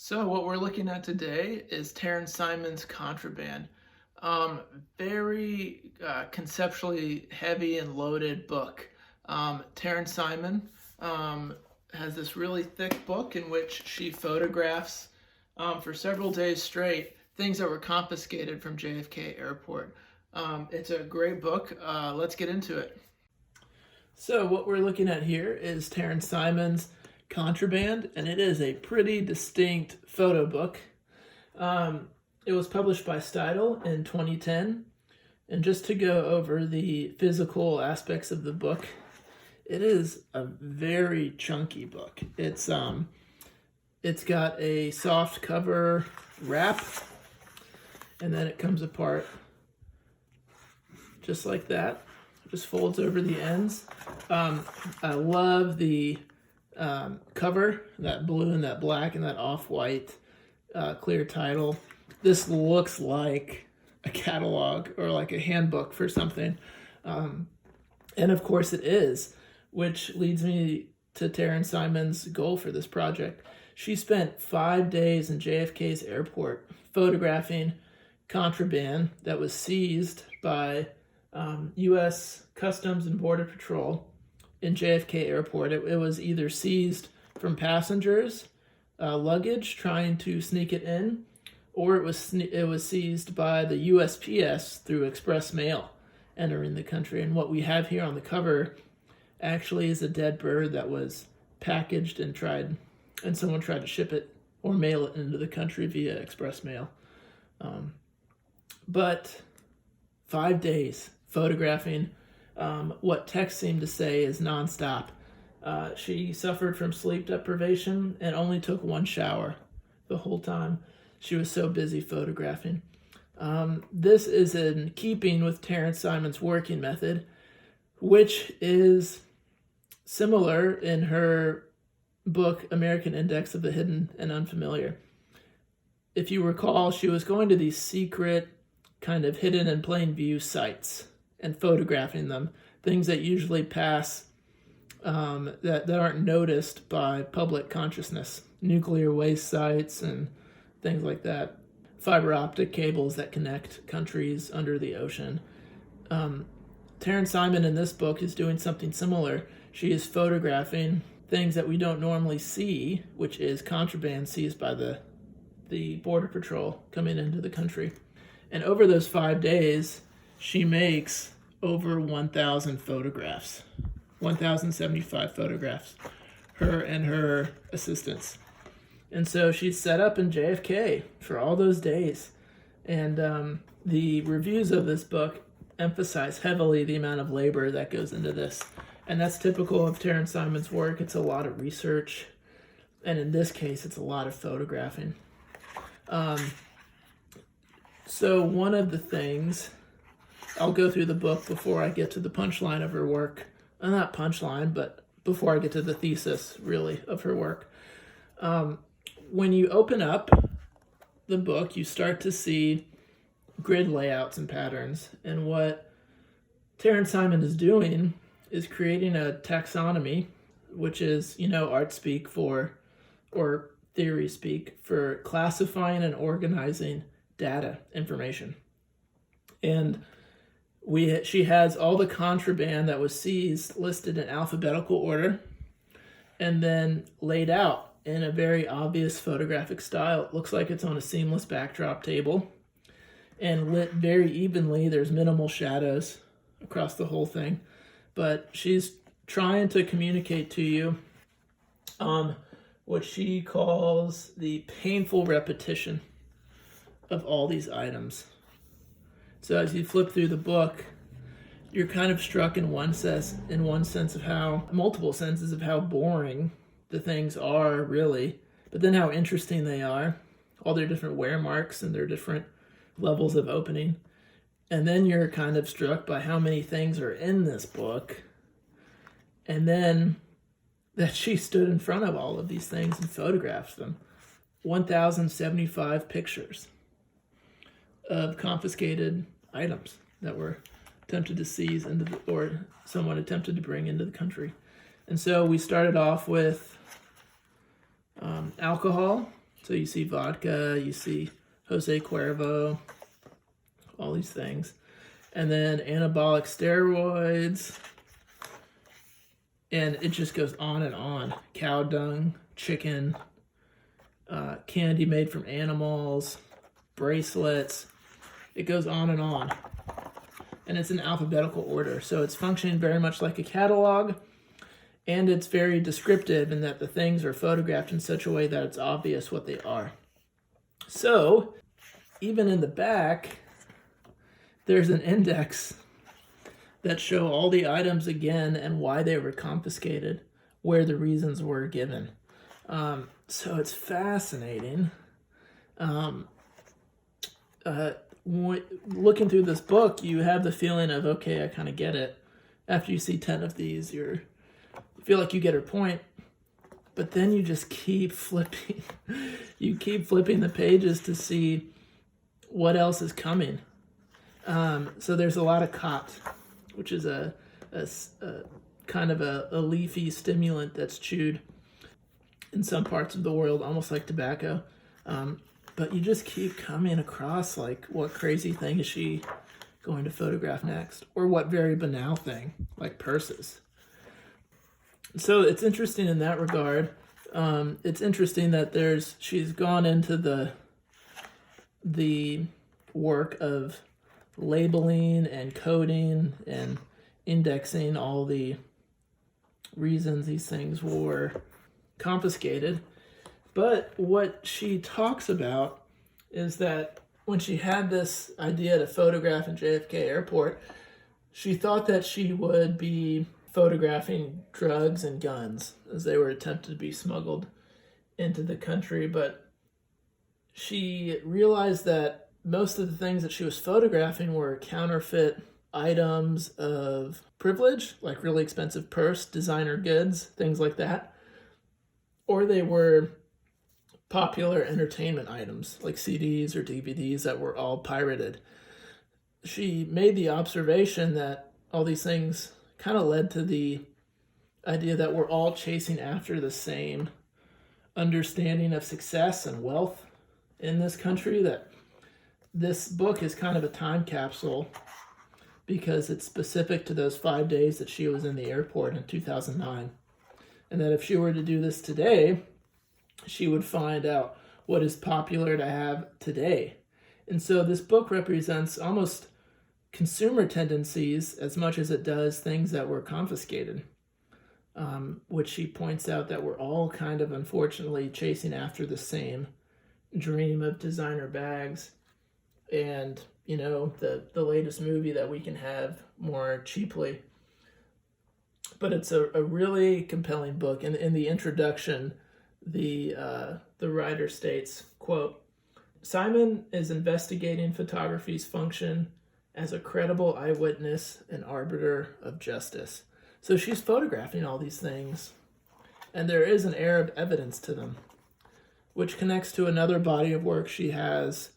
So what we're looking at today is Taryn Simon's Contraband. Very conceptually heavy and loaded book. Taryn Simon has this really thick book in which she photographs for several days straight things that were confiscated from JFK Airport. It's a great book. Let's get into it. So what we're looking at here is Taryn Simon's Contraband, and it is a pretty distinct photo book. It was published by Stidle in 2010, and just to go over the physical aspects of the book, it is a very chunky book. It's got a soft cover wrap, and then it comes apart just like that. Just folds over the ends. I love the cover, that blue and that black and that off-white clear title. This looks like a catalog or like a handbook for something. And of course it is, which leads me to Taryn Simon's goal for this project. She spent 5 days in JFK's airport photographing contraband that was seized by U.S. Customs and Border Patrol in JFK Airport. It was either seized from passengers, luggage trying to sneak it in, or it was seized by the USPS through express mail entering the country. And what we have here on the cover actually is a dead bird that was packaged and someone tried to ship it or mail it into the country via express mail. But 5 days photographing what texts seem to say is nonstop. She suffered from sleep deprivation and only took one shower the whole time. She was so busy photographing. This is in keeping with Taryn Simon's working method, which is similar in her book, American Index of the Hidden and Unfamiliar. If you recall, she was going to these secret, kind of hidden in plain view sites and photographing them, things that usually pass, that aren't noticed by public consciousness, nuclear waste sites and things like that, fiber optic cables that connect countries under the ocean. Taryn Simon in this book is doing something similar. She is photographing things that we don't normally see, which is contraband seized by the Border Patrol coming into the country. And over those 5 days, she makes over 1,000 photographs, 1,075 photographs, her and her assistants. And so she's set up in JFK for all those days. And the reviews of this book emphasize heavily the amount of labor that goes into this. And that's typical of Taryn Simon's work. It's a lot of research. And in this case, it's a lot of photographing. So one of the things, I'll go through the book before I get to the punchline of her work. Not punchline, but before I get to the thesis, really, of her work. When you open up the book, you start to see grid layouts and patterns. And what Taryn Simon is doing is creating a taxonomy, which is, art speak for, or theory speak for classifying and organizing data information. And she has all the contraband that was seized listed in alphabetical order and then laid out in a very obvious photographic style. It looks like it's on a seamless backdrop table and lit very evenly. There's minimal shadows across the whole thing, but she's trying to communicate to you what she calls the painful repetition of all these items. So as you flip through the book, you're kind of struck in one sense of how, multiple senses of how boring the things are really, but then how interesting they are, all their different wear marks and their different levels of opening. And then you're kind of struck by how many things are in this book, and then that she stood in front of all of these things and photographed them. 1,075 pictures of confiscated items that were attempted to seize or someone attempted to bring into the country. And so we started off with alcohol, So you see vodka, you see Jose Cuervo, all these things. And then anabolic steroids. And it just goes on and on. Cow dung, chicken, candy made from animals, bracelets. It goes on and on. And it's in alphabetical order. So it's functioning very much like a catalog. And it's very descriptive in that the things are photographed in such a way that it's obvious what they are. So, even in the back, there's an index that show all the items again and why they were confiscated, where the reasons were given. So it's fascinating. Looking through this book, you have the feeling of, okay, I kind of get it. After you see 10 of these, you feel like you get her point, but then you just keep flipping. You keep flipping the pages to see what else is coming. So there's a lot of khat, which is a kind of a leafy stimulant that's chewed in some parts of the world, almost like tobacco. But you just keep coming across, like, what crazy thing is she going to photograph next? Or what very banal thing, like purses. So it's interesting in that regard. It's interesting that she's gone into the work of labeling and coding and indexing all the reasons these things were confiscated. But what she talks about is that when she had this idea to photograph in JFK Airport, she thought that she would be photographing drugs and guns as they were attempted to be smuggled into the country. But she realized that most of the things that she was photographing were counterfeit items of privilege, like really expensive purse, designer goods, things like that. Or they were popular entertainment items like CDs or DVDs that were all pirated. She made the observation that all these things kind of led to the idea that we're all chasing after the same understanding of success and wealth in this country, that this book is kind of a time capsule because it's specific to those 5 days that she was in the airport in 2009. And that if she were to do this today, she would find out what is popular to have today. And so this book represents almost consumer tendencies as much as it does things that were confiscated, which she points out that we're all kind of unfortunately chasing after the same dream of designer bags and, the latest movie that we can have more cheaply. But it's a really compelling book. And in the introduction, the writer states, quote, "Simon is investigating photography's function as a credible eyewitness and arbiter of justice." So she's photographing all these things, and there is an air of evidence to them, which connects to another body of work she has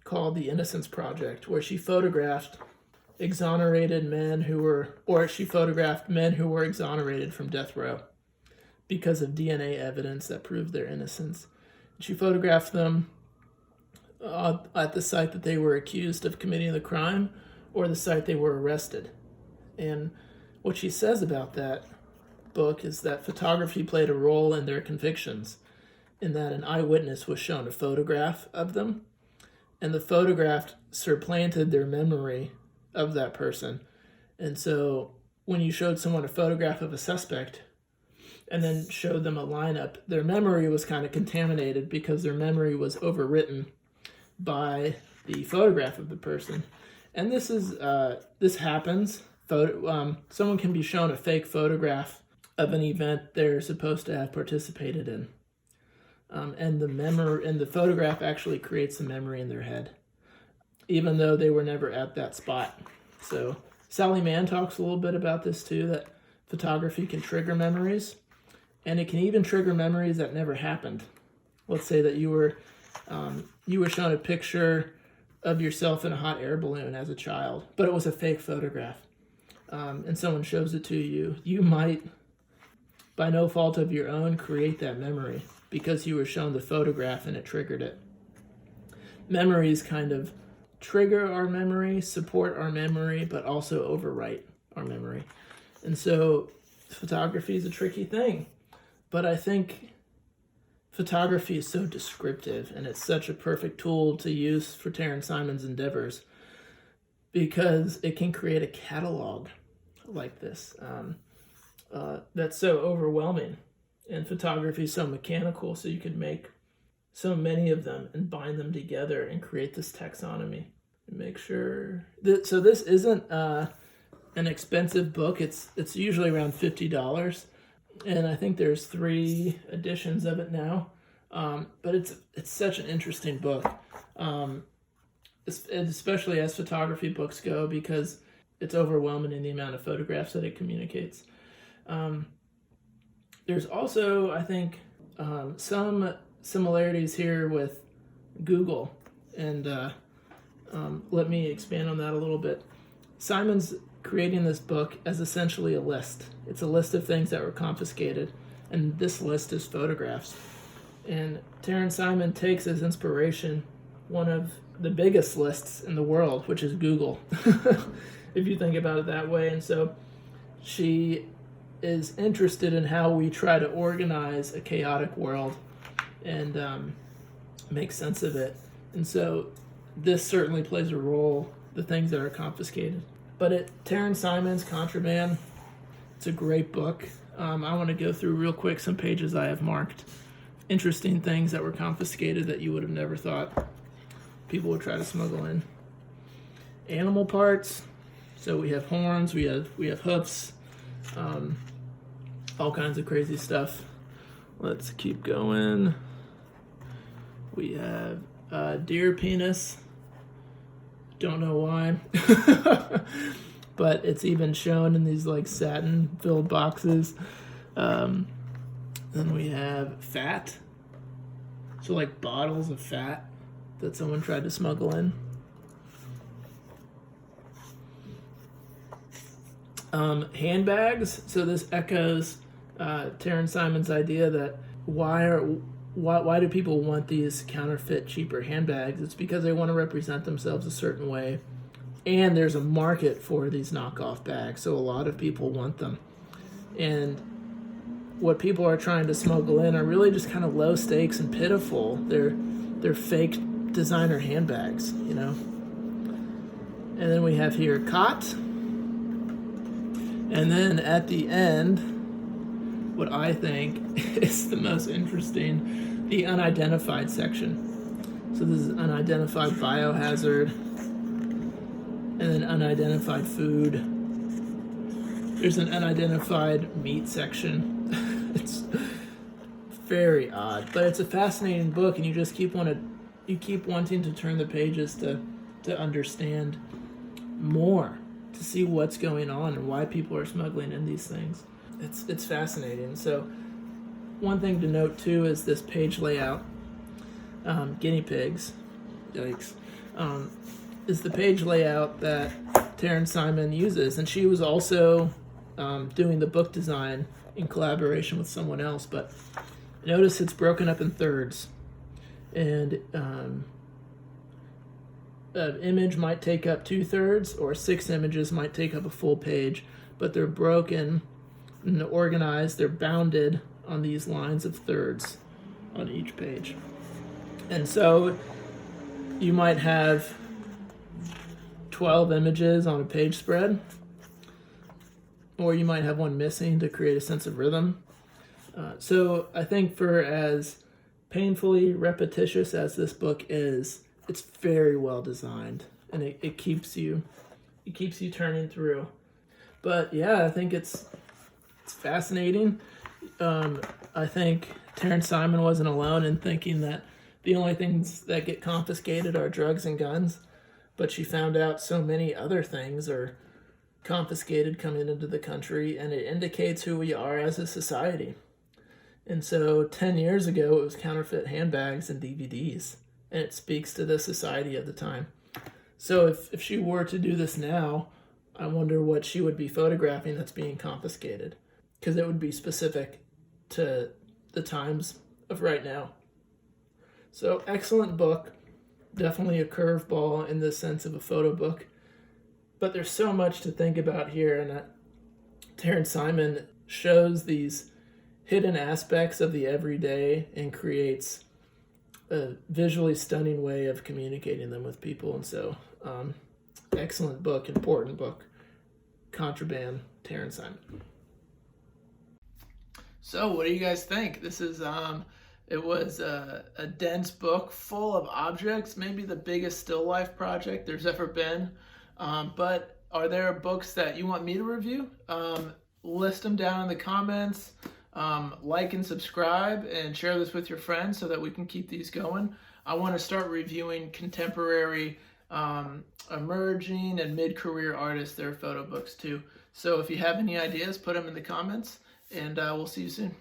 called the Innocence Project, where she photographed exonerated men she photographed men who were exonerated from death row because of DNA evidence that proved their innocence. She photographed them at the site that they were accused of committing the crime or the site they were arrested. And what she says about that book is that photography played a role in their convictions, in that an eyewitness was shown a photograph of them, and the photograph supplanted their memory of that person. And so when you showed someone a photograph of a suspect and then showed them a lineup, their memory was kind of contaminated because their memory was overwritten by the photograph of the person. And this happens. Someone can be shown a fake photograph of an event they're supposed to have participated in. And the photograph actually creates the memory in their head, even though they were never at that spot. So Sally Mann talks a little bit about this too, that photography can trigger memories, and it can even trigger memories that never happened. Let's say that you were shown a picture of yourself in a hot air balloon as a child, but it was a fake photograph, and someone shows it to you. You might, by no fault of your own, create that memory. because you were shown the photograph and it triggered it. Memories kind of trigger our memory, support our memory, but also overwrite our memory. And so photography is a tricky thing, but I think photography is so descriptive, and it's such a perfect tool to use for Taryn Simon's endeavors because it can create a catalog like this that's so overwhelming. And photography is so mechanical, so you can make so many of them and bind them together and create this taxonomy. Make sure so this isn't an expensive book. It's usually around $50, and I think there's 3 editions of it now. But it's such an interesting book, especially as photography books go, because it's overwhelming in the amount of photographs that it communicates. There's also, I think, some similarities here with Google, and let me expand on that a little bit. Simon's creating this book as essentially a list. It's a list of things that were confiscated, and this list is photographs. And Taryn Simon takes as inspiration one of the biggest lists in the world, which is Google, if you think about it that way. And so she is interested in how we try to organize a chaotic world and make sense of it. And so this certainly plays a role, the things that are confiscated. But Taryn Simon's Contraband, it's a great book. I want to go through real quick some pages I have marked. Interesting things that were confiscated that you would have never thought people would try to smuggle in. Animal parts. So we have horns, we have hoofs, all kinds of crazy stuff. Let's keep going. We have deer penis. Don't know why. But it's even shown in these like satin-filled boxes. Then we have fat. So like bottles of fat that someone tried to smuggle in. Handbags. So this echoes Taryn Simon's idea that why do people want these counterfeit, cheaper handbags? It's because they want to represent themselves a certain way, and there's a market for these knockoff bags, so a lot of people want them. And what people are trying to smuggle in are really just kind of low stakes and pitiful. They're fake designer handbags, you know. And then we have here cot. And then at the end, what I think is the most interesting, the unidentified section. So this is unidentified biohazard, and then unidentified food. There's an unidentified meat section. It's very odd, but it's a fascinating book, and you just keep wanting to turn the pages to understand more, to see what's going on and why people are smuggling in these things. It's fascinating. So one thing to note too is this page layout. Guinea pigs, yikes, is the page layout that Taryn Simon uses, and she was also doing the book design in collaboration with someone else. But notice it's broken up in thirds, and an image might take up 2/3, or 6 images might take up a full page, but they're broken and organized. They're bounded on these lines of thirds on each page. And so you might have 12 images on a page spread, or you might have one missing to create a sense of rhythm. So I think for as painfully repetitious as this book is, it's very well designed, and it keeps you turning through. But yeah, I think it's fascinating. I think Taryn Simon wasn't alone in thinking that the only things that get confiscated are drugs and guns, but she found out so many other things are confiscated coming into the country, and it indicates who we are as a society. And so 10 years ago, it was counterfeit handbags and DVDs, and it speaks to the society of the time. So if she were to do this now, I wonder what she would be photographing that's being confiscated, because it would be specific to the times of right now. So excellent book, definitely a curveball in the sense of a photo book, but there's so much to think about here, and Taryn Simon shows these hidden aspects of the everyday and creates a visually stunning way of communicating them with people. And so, excellent book, important book, Contraband, Taryn Simon. So, what do you guys think? This is it was a dense book full of objects, maybe the biggest still life project there's ever been. But are there books that you want me to review? List them down in the comments. Like and subscribe and share this with your friends so that we can keep these going. I want to start reviewing contemporary, emerging and mid-career artists, their photo books too. So if you have any ideas, put them in the comments, and we'll see you soon.